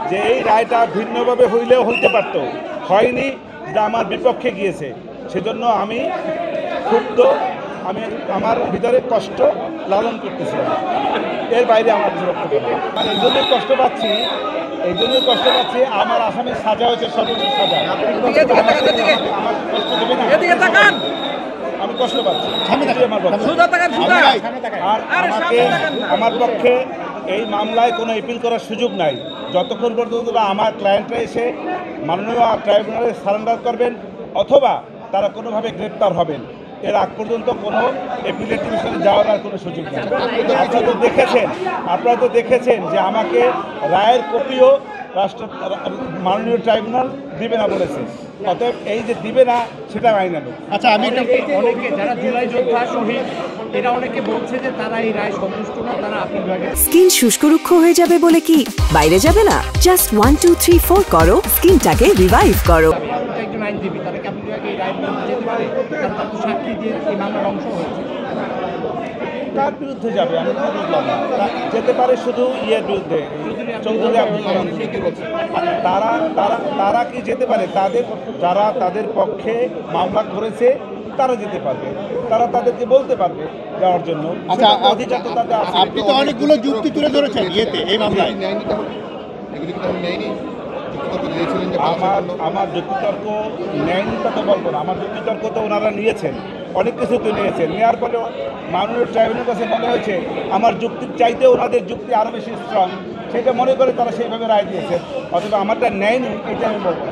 যে এই রায়টা ভিন্নভাবে হইলেও হইতে পারত, হয়নি, যা আমার বিপক্ষে গিয়েছে। সেজন্য আমি ক্ষুব্ধ, আমি আমার ভিতরে কষ্ট লালন করতেছি, এর বাইরে আমার কিছু বক্তব্য নেই। এই জন্যই কষ্ট পাচ্ছি, আমার আসামির সাজা হয়েছে সর্বোচ্চ সাজা। আমার কষ্ট দেবে না, আমি কষ্ট পাচ্ছি। আর আমার পক্ষে এই মামলায় কোনো অ্যাপিল করার সুযোগ নাই যতক্ষণ পর্যন্ত আমার ক্লায়েন্টরা এসে মাননীয় ট্রাইব্যুনালে সারেন্ডার করবেন অথবা তারা কোনোভাবে গ্রেপ্তার হবেন। এর আগ পর্যন্ত কোনো অ্যাপিলেট ডিভিশনে যাওয়ার আর কোনো সুযোগ নেই। আপনারা তো দেখেছেন যে আমাকে রায়ের কপিও মাননীয় ট্রাইব্যুনাল দিবে না বলেছে। অতএব এই যে দিবে না সেটা আইনানুগ। আচ্ছা, আমি অনেকে যারা জুলাই যোদ্ধা শহীদ, এরা অনেকে বলছে যে তারা এই রায় সন্তুষ্ট না, তারা আপিল বিভাগে। স্কিন শুষ্ক রুক্ষ হয়ে যাবে বলে কি বাইরে যাবে না? জাস্ট 1 2 3 4 করো, স্কিনটাকে রিভাইভ করো। একজন আইনজীবী, তারা কি আপিল বিভাগে এই রায় যেতে পারে? কারণ তার তো সাক্ষী দিয়ে এই মামলার অংশ হয়েছে। তার বিরুদ্ধে যাবে, আমি তো বুঝলাম না। যেতে পারে শুধু ইয়ের বিরুদ্ধে, চৌধুরী আব্দুল কালাম। তারা কি যেতে পারে? যারা তাদের পক্ষে মামলা করেছে তারা যেতে পারবে, তারা তাদেরকে বলতে পারবে যাওয়ার জন্য। আচ্ছা, অধিকার তো তাদের আছে। আপনি তো অনেকগুলো যুক্তি তুলে ধরেছেন এই মামলায়। আমার যুক্তিতর্ক নেয়নি তা তো বলবো না, আমার যুক্তিতর্ক তো ওনারা নিয়েছেন, অনেক কিছু তো নিয়েছেন। নেওয়ার পরে মাননীয় ট্রাইব্যুনালের কাছে মনে হয়েছে আমার যুক্তির চাইতে ওনাদের যুক্তি আরও বেশি স্ট্রং, সেটা মনে করে তারা সেইভাবে রায় দিয়েছেন। অথবা আমারটা নেয়নি, এটা আমি বলবো।